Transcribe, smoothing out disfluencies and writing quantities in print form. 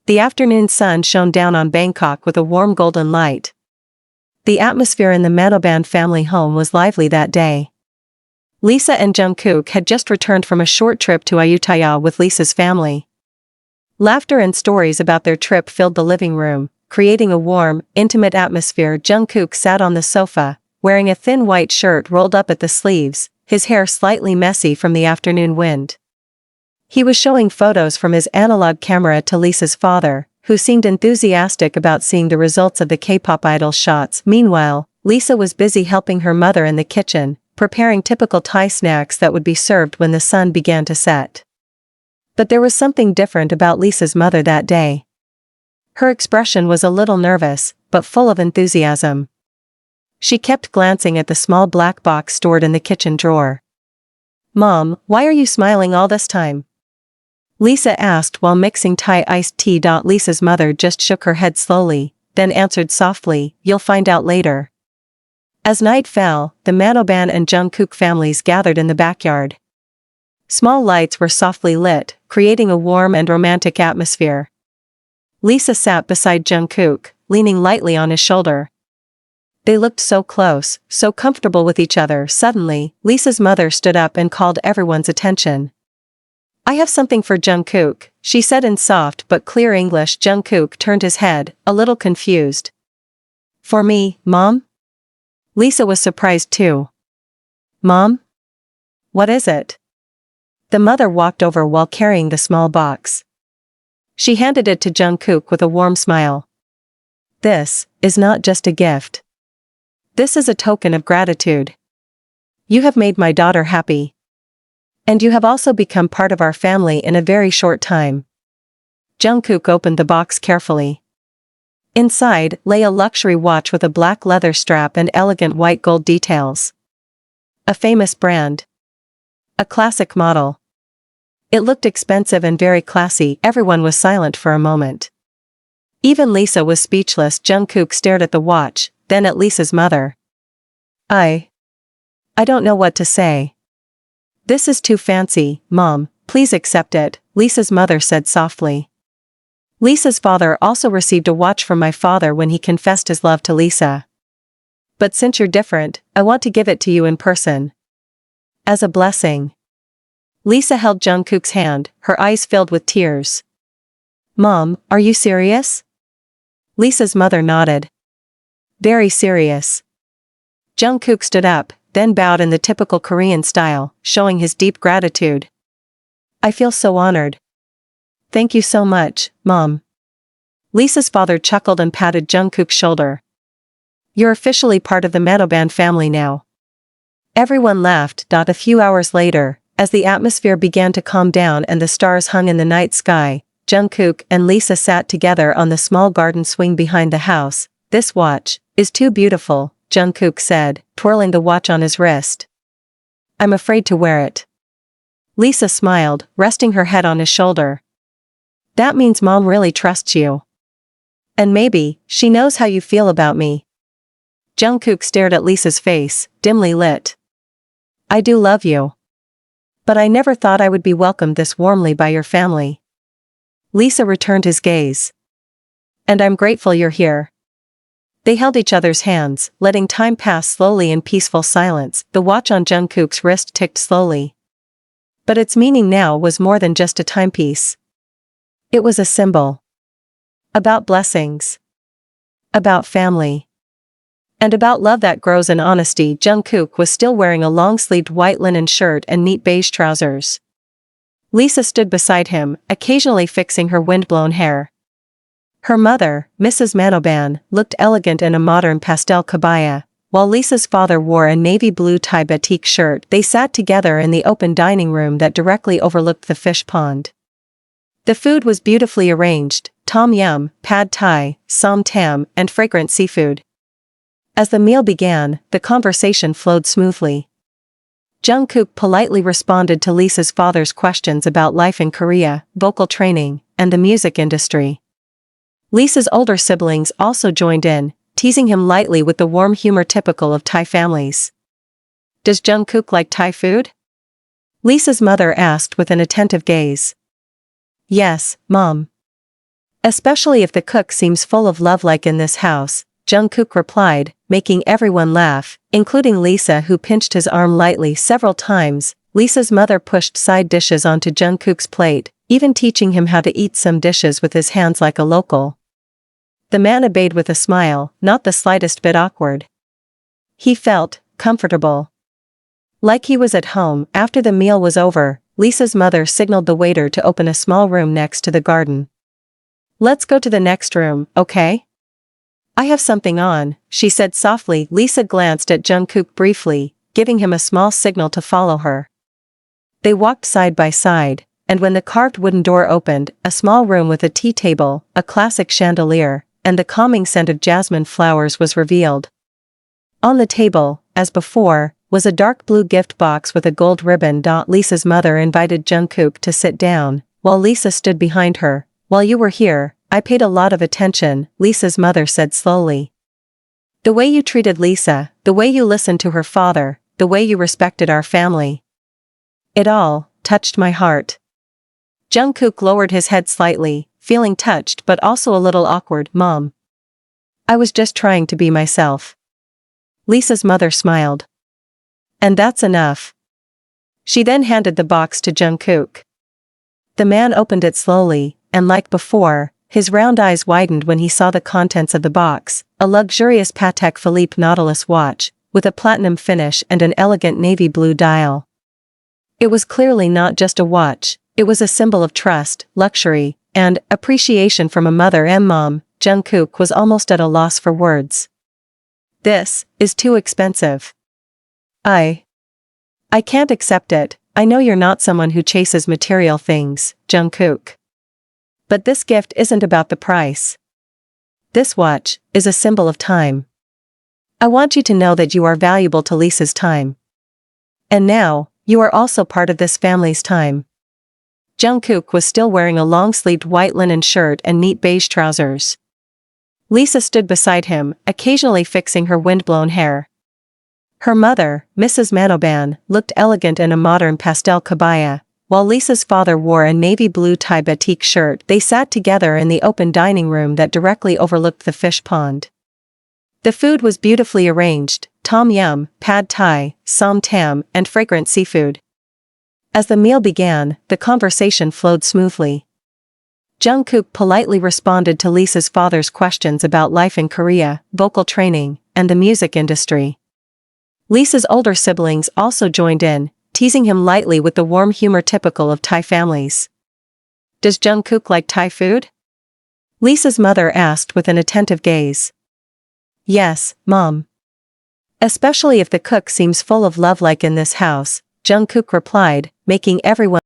The afternoon sun shone down on Bangkok with a warm golden light. The atmosphere in the Manoban family home was lively that day. Lisa and Jungkook had just returned from a short trip to Ayutthaya with Lisa's family. Laughter and stories about their trip filled the living room, creating a warm, intimate atmosphere. Jungkook sat on the sofa, wearing a thin white shirt rolled up at the sleeves, his hair slightly messy from the afternoon wind. He was showing photos from his analog camera to Lisa's father, who seemed enthusiastic about seeing the results of the K-pop idol shots. Meanwhile, Lisa was busy helping her mother in the kitchen, preparing typical Thai snacks that would be served when the sun began to set. But there was something different about Lisa's mother that day. Her expression was a little nervous, but full of enthusiasm. She kept glancing at the small black box stored in the kitchen drawer. "Mom, why are you smiling all this time?" Lisa asked while mixing Thai iced tea. Lisa's mother just shook her head slowly, then answered softly, "You'll find out later." As night fell, the Manoban and Jungkook families gathered in the backyard. Small lights were softly lit, creating a warm and romantic atmosphere. Lisa sat beside Jungkook, leaning lightly on his shoulder. They looked so close, so comfortable with each other. Suddenly, Lisa's mother stood up and called everyone's attention. "I have something for Jungkook," she said in soft but clear English. Jungkook turned his head, a little confused. "For me, Mom?" Lisa was surprised too. "Mom? What is it?" The mother walked over while carrying the small box. She handed it to Jungkook with a warm smile. "This is not just a gift. This is a token of gratitude. You have made my daughter happy. And you have also become part of our family in a very short time." Jungkook opened the box carefully. Inside lay a luxury watch with a black leather strap and elegant white gold details. A famous brand. A classic model. It looked expensive and very classy. Everyone was silent for a moment. Even Lisa was speechless. Jungkook stared at the watch, then at Lisa's mother. I don't know what to say. "This is too fancy, Mom, please accept it," Lisa's mother said softly. Lisa's father also received a watch from my father when he confessed his love to Lisa. "But since you're different, I want to give it to you in person. As a blessing." Lisa held Jungkook's hand, her eyes filled with tears. "Mom, are you serious?" Lisa's mother nodded. "Very serious." Jungkook stood up, then bowed in the typical Korean style, showing his deep gratitude. "I feel so honored. Thank you so much, Mom." Lisa's father chuckled and patted Jungkook's shoulder. "You're officially part of the Manoban family now." Everyone laughed. A few hours later, as the atmosphere began to calm down and the stars hung in the night sky, Jungkook and Lisa sat together on the small garden swing behind the house. "This watch is too beautiful," Jungkook said, twirling the watch on his wrist. "I'm afraid to wear it." Lisa smiled, resting her head on his shoulder. "That means Mom really trusts you. And maybe, she knows how you feel about me." Jungkook stared at Lisa's face, dimly lit. "I do love you. But I never thought I would be welcomed this warmly by your family." Lisa returned his gaze. "And I'm grateful you're here." They held each other's hands, letting time pass slowly in peaceful silence. The watch on Jungkook's wrist ticked slowly. But its meaning now was more than just a timepiece. It was a symbol. About blessings. About family. And about love that grows in honesty. Jungkook was still wearing a long-sleeved white linen shirt and neat beige trousers. Lisa stood beside him, occasionally fixing her wind-blown hair. Her mother, Mrs. Manoban, looked elegant in a modern pastel kabaya, while Lisa's father wore a navy blue Thai batik shirt. They sat together in the open dining room that directly overlooked the fish pond. The food was beautifully arranged: tom yum, pad thai, som tam, and fragrant seafood. As the meal began, the conversation flowed smoothly. Jungkook politely responded to Lisa's father's questions about life in Korea, vocal training, and the music industry. Lisa's older siblings also joined in, teasing him lightly with the warm humor typical of Thai families. "Does Jungkook like Thai food?" Lisa's mother asked with an attentive gaze. "Yes, Mom. Especially if the cook seems full of love like in this house, Jungkook replied, making everyone laugh, including Lisa, who pinched his arm lightly several times. Lisa's mother pushed side dishes onto Jungkook's plate, even teaching him how to eat some dishes with his hands like a local. The man obeyed with a smile, not the slightest bit awkward. He felt comfortable. Like he was at home. After the meal was over, Lisa's mother signaled the waiter to open a small room next to the garden. "Let's go to the next room, okay? I have something on," she said softly. Lisa glanced at Jungkook briefly, giving him a small signal to follow her. They walked side by side, and when the carved wooden door opened, a small room with a tea table, a classic chandelier, and the calming scent of jasmine flowers was revealed. On the table, as before, was a dark blue gift box with a gold ribbon. Lisa's mother invited Jungkook to sit down, while Lisa stood behind her. "While you were here, I paid a lot of attention," Lisa's mother said slowly. "The way you treated Lisa, the way you listened to her father, the way you respected our family. It all touched my heart." Jungkook lowered his head slightly, feeling touched but also a little awkward. "Mom, I was just trying to be myself." Lisa's mother smiled. "And that's enough." She then handed the box to Jungkook. The man opened it slowly, and like before, his round eyes widened when he saw the contents of the box: a luxurious Patek Philippe Nautilus watch, with a platinum finish and an elegant navy blue dial. It was clearly not just a watch, it was a symbol of trust, luxury, and appreciation from a mother and mom. Jungkook was almost at a loss for words. "This is too expensive. I can't accept it. I know you're not someone who chases material things, Jungkook. But this gift isn't about the price. This watch is a symbol of time. I want you to know that you are valuable to Lisa's time. And now, you are also part of this family's time." Jungkook was still wearing a long-sleeved white linen shirt and neat beige trousers. Lisa stood beside him, occasionally fixing her windblown hair. Her mother, Mrs. Manoban, looked elegant in a modern pastel kabaya, while Lisa's father wore a navy blue tie batik shirt. They sat together in the open dining room that directly overlooked the fish pond. The food was beautifully arranged: tom yum, pad thai, som tam, and fragrant seafood. As the meal began, the conversation flowed smoothly. Jungkook politely responded to Lisa's father's questions about life in Korea, vocal training, and the music industry. Lisa's older siblings also joined in, teasing him lightly with the warm humor typical of Thai families. "Does Jungkook like Thai food?" Lisa's mother asked with an attentive gaze. "Yes, Mom. Especially if the cook seems full of love like in this house," Jungkook replied, making everyone